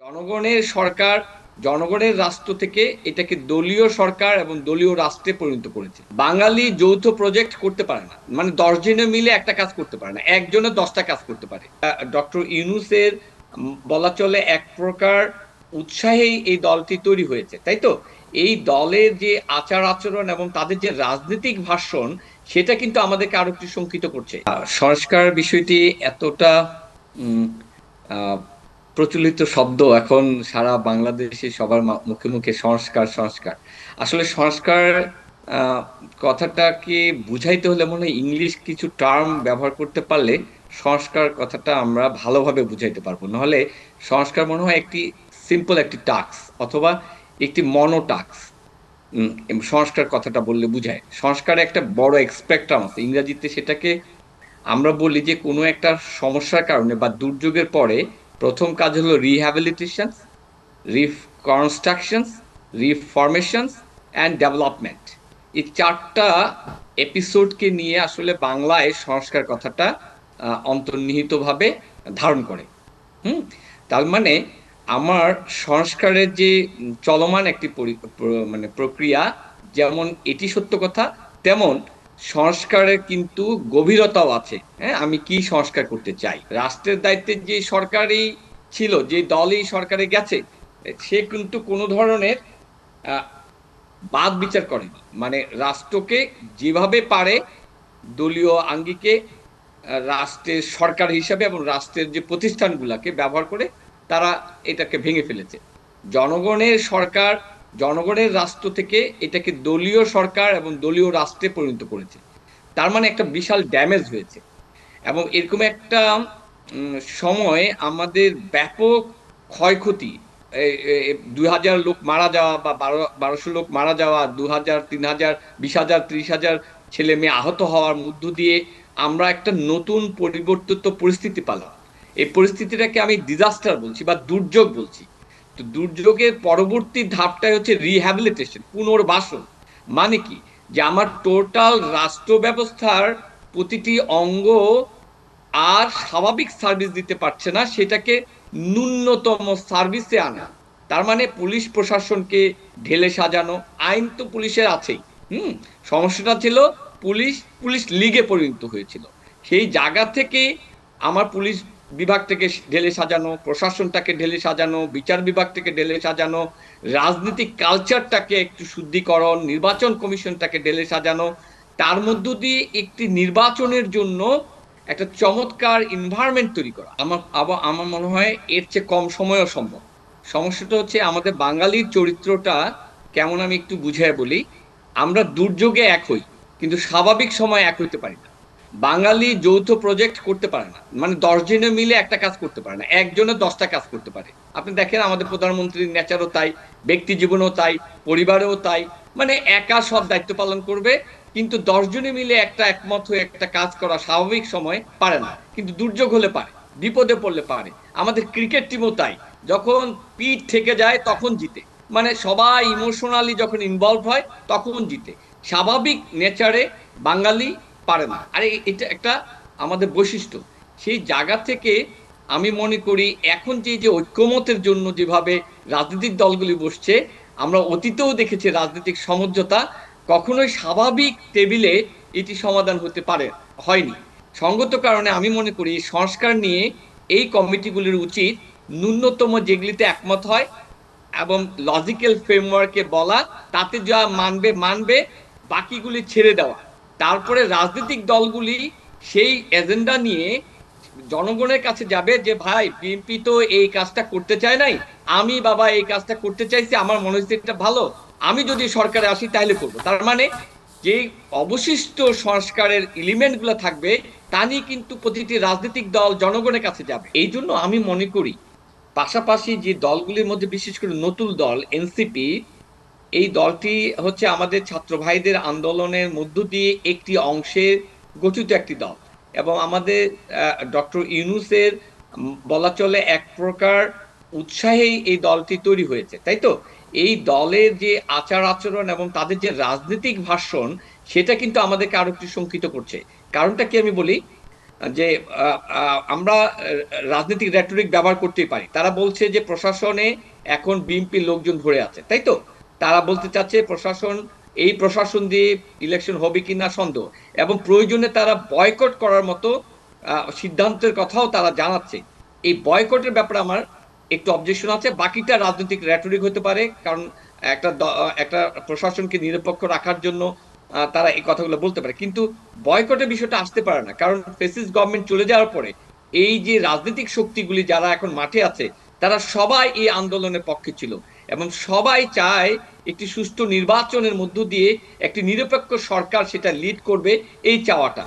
জনগণের সরকার, জনগণের রাষ্ট্র থেকে এটাকে দলীয় সরকার এবং দলীয় রাষ্ট্রে পরিণত করেছে। বাঙালি যৌথ প্রজেক্ট করতে পারে না, মানে 10 জনে মিলে একটা কাজ করতে পারে না, একজনে 10টা কাজ করতে পারে। ডক্টর ইউনূসের বলা চলে এক প্রকার উৎসাহেই এই দলটি তৈরি হয়েছে, তাই তো? এই দলের যে আচার আচরণ এবং তাদের যে রাজনৈতিক ভাষণ, সেটা কিন্তু আমাদেরকে আরো একটু শঙ্কিত করছে। সংস্কার বিষয়টি এতটা উম আহ প্রচলিত শব্দ এখন সারা বাংলাদেশে সবার মুখে মুখে সংস্কার সংস্কার। আসলে সংস্কার আহ, কথাটাকে বুঝাইতে হলে মনে হয় ইংলিশ কিছু টার্ম ব্যবহার করতে পারলে সংস্কার কথাটা আমরা ভালোভাবে বুঝাইতে পারবো। নাহলে সংস্কার মনে হয় একটি সিম্পল একটি টাস্ক অথবা একটি মনো টাস্ক। সংস্কার কথাটা বললে বুঝায় সংস্কারে একটা বড় স্পেকট্রাম আছে ইংরেজিতে, সেটাকে আমরা বলি যে কোনো একটা সমস্যার কারণে বা দুর্যোগের পরে প্রথম কাজ হলো rehabilitation, reconstruction, reformation and development. এই চারটা এপিসোডকে নিয়ে আসলে বাংলায় সংস্কার কথাটা অন্তর্নিহিতভাবে ধারণ করে। হুম। তার মানে আমার সংস্কারের যে চলমান একটি মানে প্রক্রিয়া, যেমন এটি সত্য কথা, তেমন সংস্কারের কিন্তু গভীরতাও আছে। হ্যাঁ, আমি কি সংস্কার করতে চাই, রাষ্ট্রের দায়িত্বে যে সরকারই ছিল, যে দলই সরকারে গেছে, সে কিন্তু কোনো ধরনের আহ, বাদ বিচার করেনি। মানে রাষ্ট্রকে যেভাবে পারে দলীয় আঙ্গিকে রাষ্ট্রের সরকার হিসাবে এবং রাষ্ট্রের যে প্রতিষ্ঠানগুলোকে ব্যবহার করে তারা এটাকে ভেঙে ফেলেছে। জনগণের সরকার, জনগণের রাষ্ট্র থেকে এটাকে দলীয় সরকার এবং দলীয় রাষ্ট্রে পরিণত করেছে। তার মানে একটা বিশাল ড্যামেজ হয়েছে। এবং এরকম একটা সময় আমাদের ব্যাপক ক্ষয়ক্ষতি, 2,000 লোক মারা যাওয়া বা 1200 লোক মারা যাওয়া, 2,000, 3,000, 20,000, 30,000 ছেলে মেয়ে আহত হওয়ার মধ্য দিয়ে আমরা একটা নতুন পরিবর্তিত পরিস্থিতি পেলাম। এই পরিস্থিতিটাকে আমি ডিজাস্টার বলছি বা দুর্যোগ বলছি। তো দুর্যোগের পরবর্তী ধাপটাই হচ্ছে রিহ্যাবিলিটেশন, পুনর্বাসন। মানে কি, যে আমার টোটাল রাষ্ট্র ব্যবস্থার প্রতিটি অঙ্গ আর স্বাভাবিক সার্ভিস দিতে পারছে না, সেটাকে ন্যূনতম সার্ভিসে আনা। তার মানে পুলিশ প্রশাসনকে ঢেলে সাজানো, আইন তো পুলিশের আছেই। হুম। সমস্যাটা ছিল পুলিশ পুলিশ লিগে পরিণত হয়েছিল। সেই জায়গা থেকে আমার পুলিশ বিভাগটাকে ঢেলে সাজানো, প্রশাসনটাকে ঢেলে সাজানো, বিচার বিভাগটাকে ঢেলে সাজানো, রাজনৈতিক কালচারটাকে একটু শুদ্ধিকরণ, নির্বাচন কমিশনটাকে ঢেলে সাজানো, তার মধ্য দিয়ে একটি নির্বাচনের জন্য একটা চমৎকার এনভায়রনমেন্ট তৈরি করা। আমার মনে হয় এর চেয়ে কম সময়ও সম্ভব। সমস্যাটা হচ্ছে আমাদের বাঙালির চরিত্রটা কেমন, আমি একটু বুঝিয়ে বলি। আমরা দুর্যোগে এক হই, কিন্তু স্বাভাবিক সময় এক হইতে পারি না। বাঙালি যৌথ প্রজেক্ট করতে পারে না, মানে 10 জনে মিলে একটা কাজ করতে পারে না, একজনে 10টা কাজ করতে পারে। আপনি দেখেন আমাদের প্রধানমন্ত্রীর নেচারও তাই, ব্যক্তি জীবনেও তাই, পরিবারেও তাই। মানে একা সব দায়িত্ব পালন করবে, কিন্তু 10 জনে মিলে একটা একমত হয়ে একটা কাজ করা স্বাভাবিক সময় পারে না, কিন্তু দুর্যোগ হলে পারে, বিপদে পড়লে পারে। আমাদের ক্রিকেট টিমও তাই, যখন পিঠ থেকে যায় তখন জিতে। মানে সবাই ইমোশনালি যখন ইনভলভ হয় তখন জিতে। স্বাভাবিক নেচারে বাঙালি পারে না। আরে এটা একটা আমাদের বৈশিষ্ট্য। সেই জায়গা থেকে আমি মনে করি এখন যে যে ঐক্যমতের জন্য যেভাবে রাজনৈতিক দলগুলি বসছে, আমরা অতীতেও দেখেছি রাজনৈতিক সমঝোতা কখনোই স্বাভাবিক টেবিলে এটি সমাধান হতে পারে হয়নি। সঙ্গত কারণে আমি মনে করি সংস্কার নিয়ে এই কমিটিগুলির উচিত ন্যূনতম যেগুলিতে একমত হয় এবং লজিক্যাল ফ্রেমওয়ার্কে বলা, তাতে যা মানবে মানবে, বাকিগুলি ছেড়ে দেওয়া। তারপরে রাজনৈতিক দলগুলি সেই এজেন্ডা নিয়ে জনগণের কাছে যাবে যে ভাই বিএনপি তো এই কাজটা করতে চায় নাই, আমি বাবা এই কাজটা করতে চাইছি, আমার মনে হচ্ছে এটা ভালো, আমি যদি সরকারে আসি তাহলে করবো। তার মানে যে অবশিষ্ট সংস্কারের এলিমেন্ট গুলো থাকবে তা নিয়ে কিন্তু প্রতিটি রাজনৈতিক দল জনগণের কাছে যাবে। এই জন্য আমি মনে করি পাশাপাশি যে দলগুলির মধ্যে বিশেষ করে নতুন দল এনসিপি, এই দলটি হচ্ছে আমাদের ছাত্র ভাইদের আন্দোলনের মধ্য দিয়ে একটি অংশের গঠিত একটি দল। এবং আমাদের ডক্টর ইউনূসের বলা চলে এক প্রকার উৎসাহেই এই দলটি তৈরি হয়েছে, তাই তো? এই দলের যে আচার আচরণ এবং তাদের যে রাজনৈতিক ভাষণ, সেটা কিন্তু আমাদেরকে আরো একটু শঙ্কিত করছে। কারণটা কি আমি বলি, যে আমরা রাজনৈতিক রেটরিক ব্যবহার করতেই পারি। তারা বলছে যে প্রশাসনে এখন বিএনপির লোকজন ভরে আছে, তাই তো? তারা বলতে চাচ্ছে এই প্রশাসন দিয়ে ইলেকশন হবে কিনা সন্দেহ, এবং প্রয়োজনে তারা বয়কট করার মতো সিদ্ধান্তের কথাও তারা জানাচ্ছে। এই বয়কটের ব্যাপারে আমার একটু অবজেকশন আছে। বাকিটা রাজনৈতিক রেটরিক হতে পারে, কারণ একটা প্রশাসনকে নিরপেক্ষ রাখার জন্য তারা এই কথাগুলো বলতে পারে, কিন্তু বয়কটের বিষয়টা আসতে পারে না, কারণ ফ্যাসিস্ট গভর্নমেন্ট চলে যাওয়ার পরে এই যে রাজনৈতিক শক্তিগুলি যারা এখন মাঠে আছে তারা সবাই এই আন্দোলনের পক্ষে ছিল, এবং সবাই চায় একটি সুষ্ঠু নির্বাচনের মধ্য দিয়ে একটি নিরপেক্ষ সরকার সেটা লিড করবে, এই চাওয়াটা।